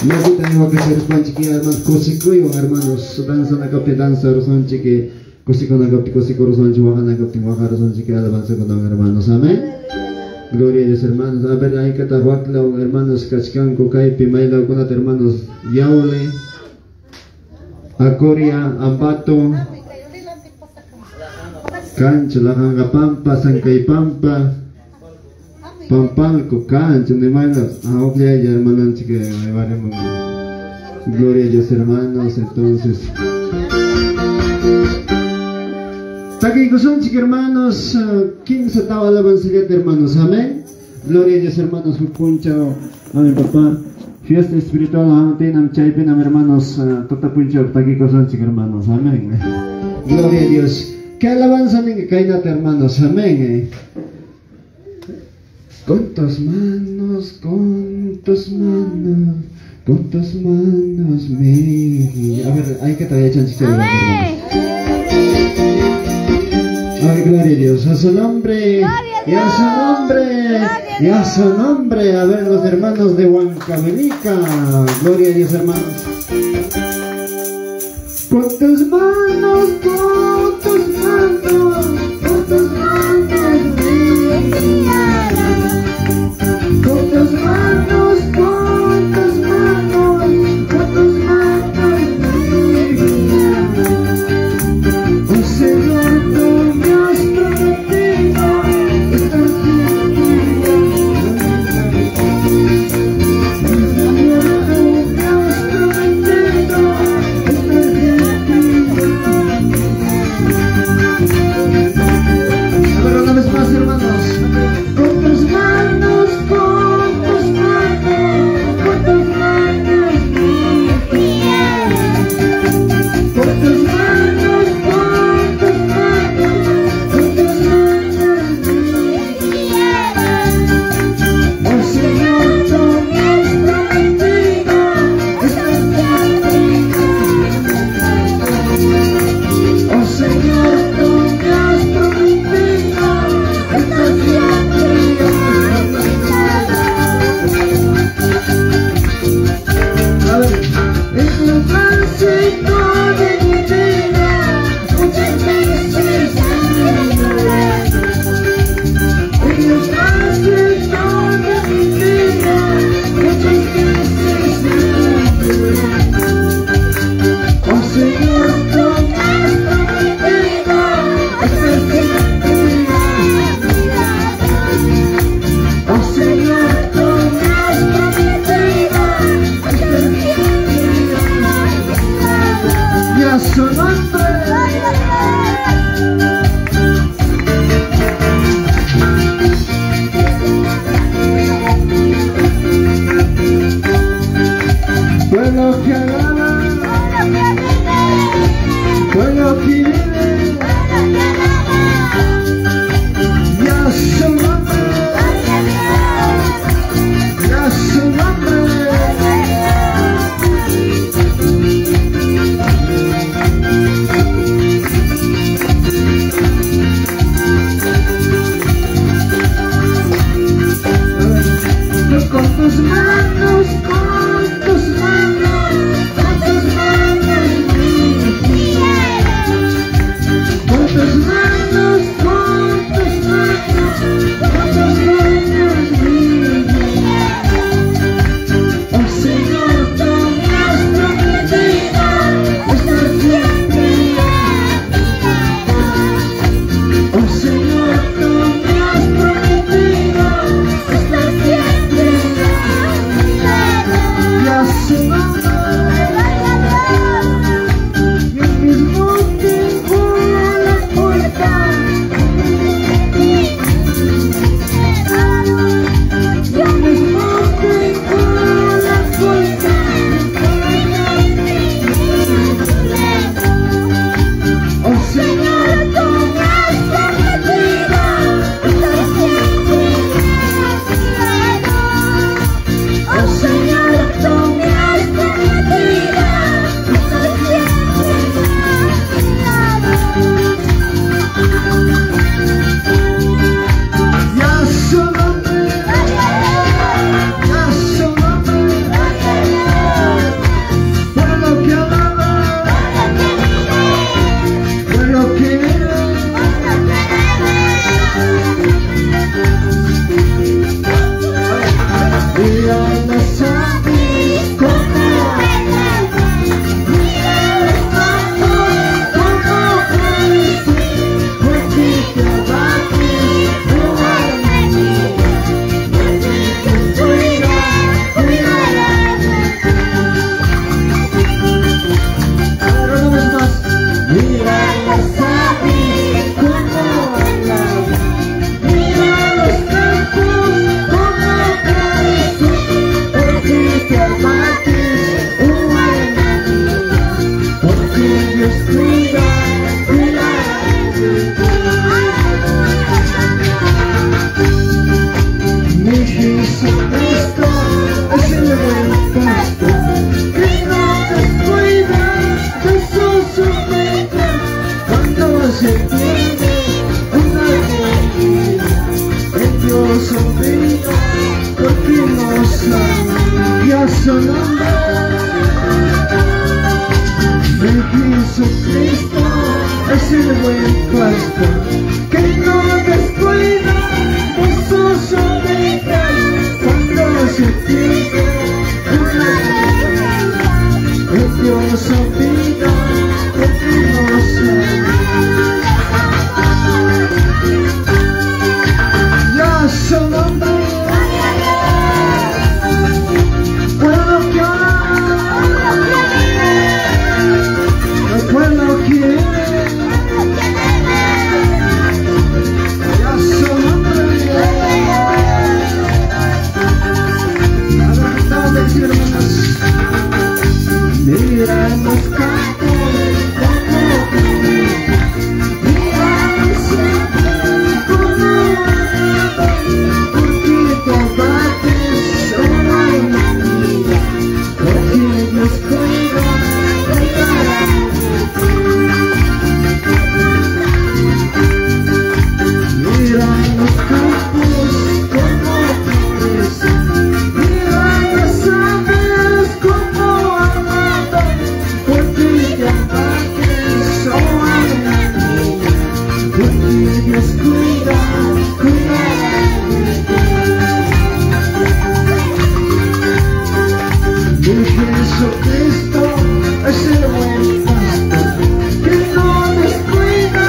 Nakita niyo kasi response chiqui hermanos kusiko yung hermanos danza nagapi danza roson chiqui kusiko nagapi kusiko roson chiwaka nagapi waka roson chiqui alabanza con hermanos. Amén. Gloria a Dios, hermanos. A ver, ahí katahuaclaw, hermanos, kachkan kukay pimaylaw kunat hermanos yaule Acoria, Ambato, Cancho, Lajangapampa, Sancaypampa, Pampalco, Cancho, Nemana, Aoplia y hermanos, que me varemos. Gloria a Dios, hermanos, entonces. Taquicosón, hermanos, ¿quién se estaba alabanza de hermanos? Amén. Gloria a Dios, hermanos, punchao a mi papá. Fiesta espiritual, tenam chaypenam hermanos, totapunchao, taquicosón, hermanos. Amén. Gloria a Dios. ¿Qué alabanza ni que cainate, hermanos? Amén. Con tus manos, me. A ver, hay que traer chance. Ay, gloria a Dios, a su nombre, y a su nombre, y a su nombre. A ver, los hermanos de Huancavelica, gloria a Dios, hermanos. Con tus manos, con tus manos, con tus manos, con tus manos, con tus manos, con tus manos, oh Señor, tú me has prometido estar contigo. Señor, tú me has prometido su nombre, de Jesucristo es el buen pastor, que no descuida de sus ovejas cuando se pierde una vida. El Dios olvida porque no sabe. Ya su nombre, pueblo que ama, el pueblo que ya su nombre. Ahora estamos aquí, hermanos. Mira los campos, mira los cielos, como porque combates una vida, porque Dios cuida, mira los campos como flores, mira las aves como amadas, porque combates una vida, porque Dios cuida, Jesucristo es el buen pastor, que no descuida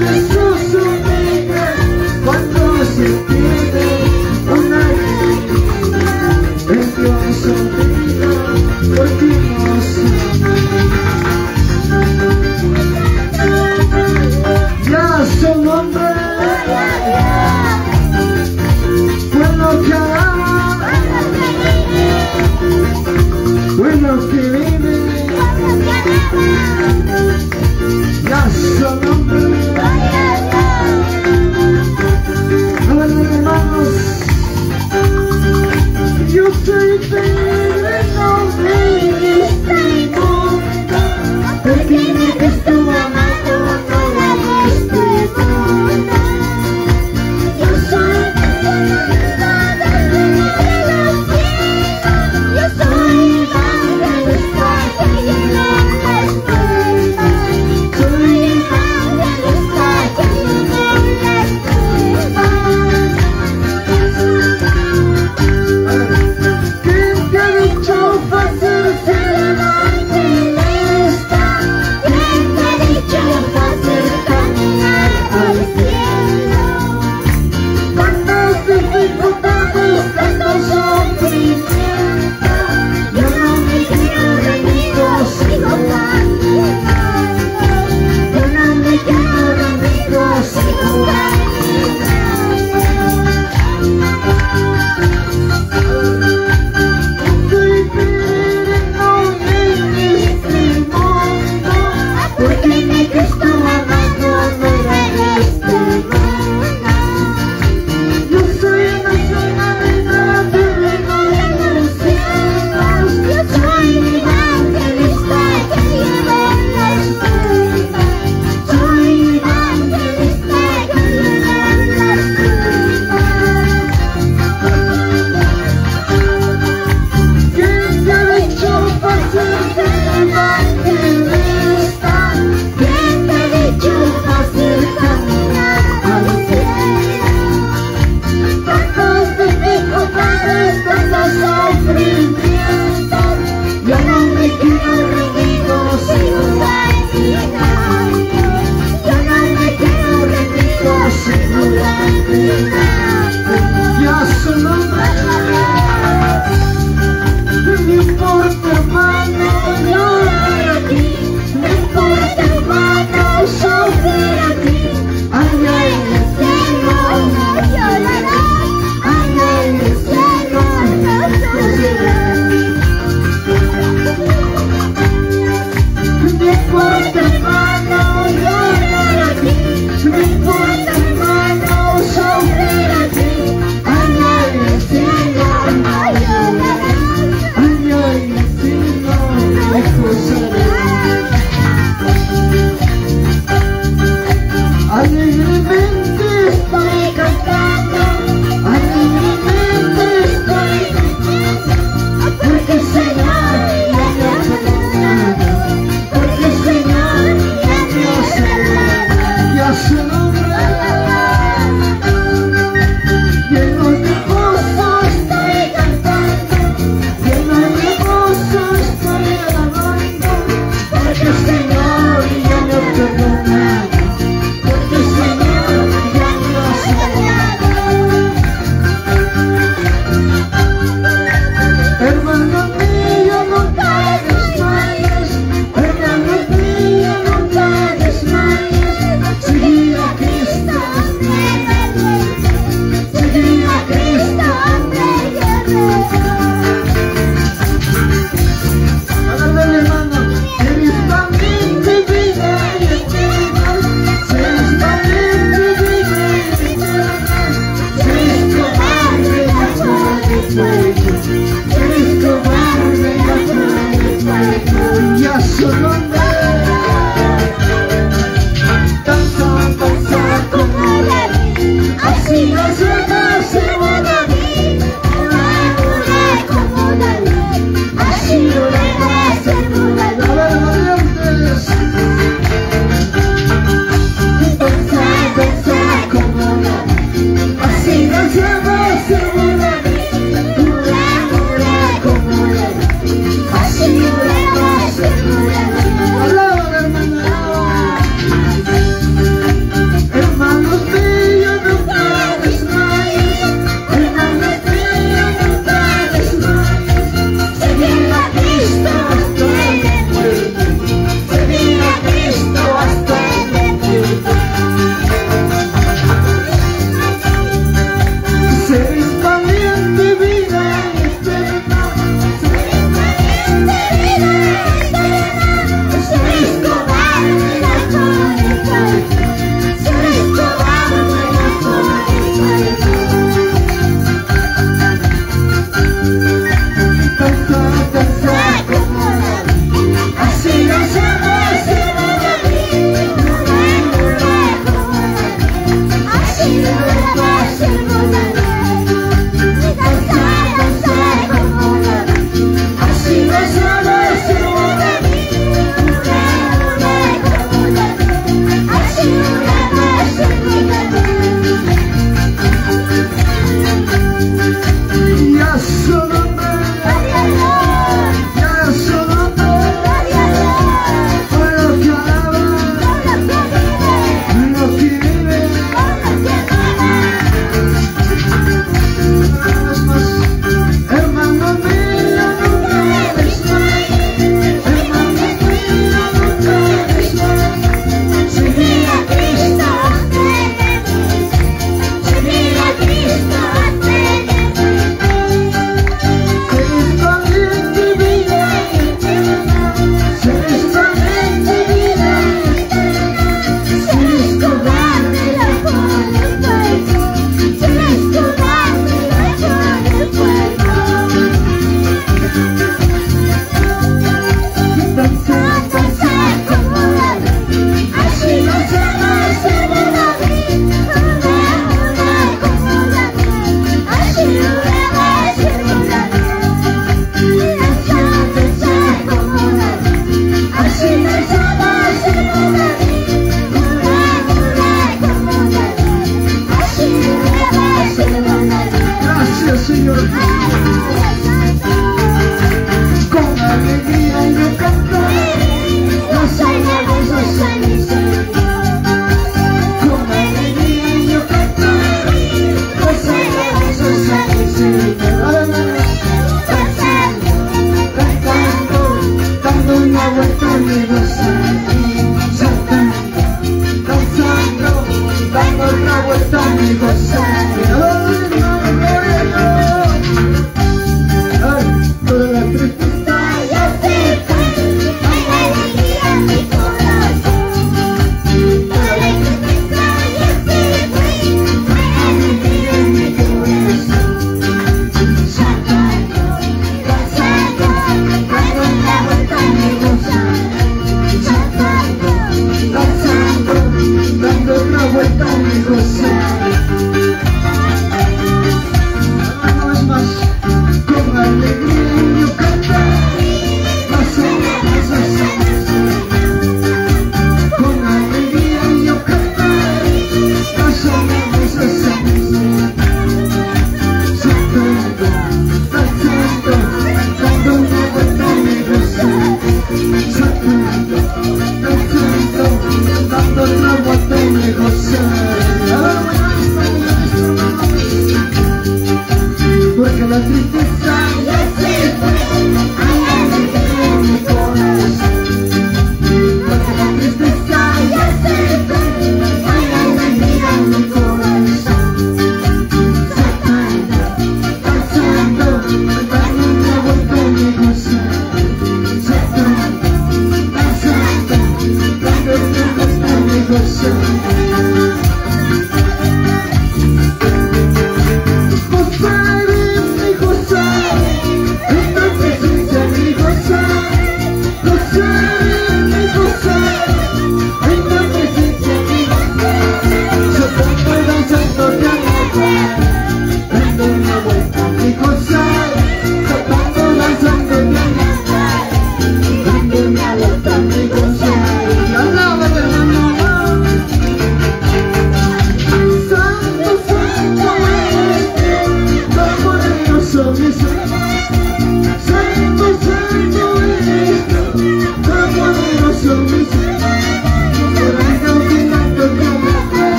de sus ovejas cuando se pierde una vida. El Dios olvida porque no sabe. Ya su nombre, pueblo que ama, bueno que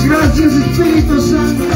Gracias, Espíritu Santo.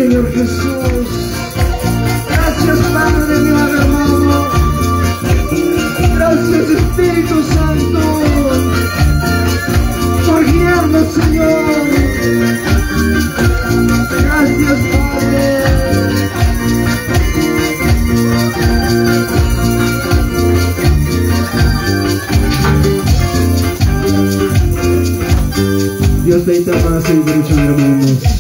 Señor Jesús. Gracias, Padre de mi hermano. Gracias, Espíritu Santo, por guiarnos, Señor. Gracias, Padre. Dios te ama, Señor, hermanos.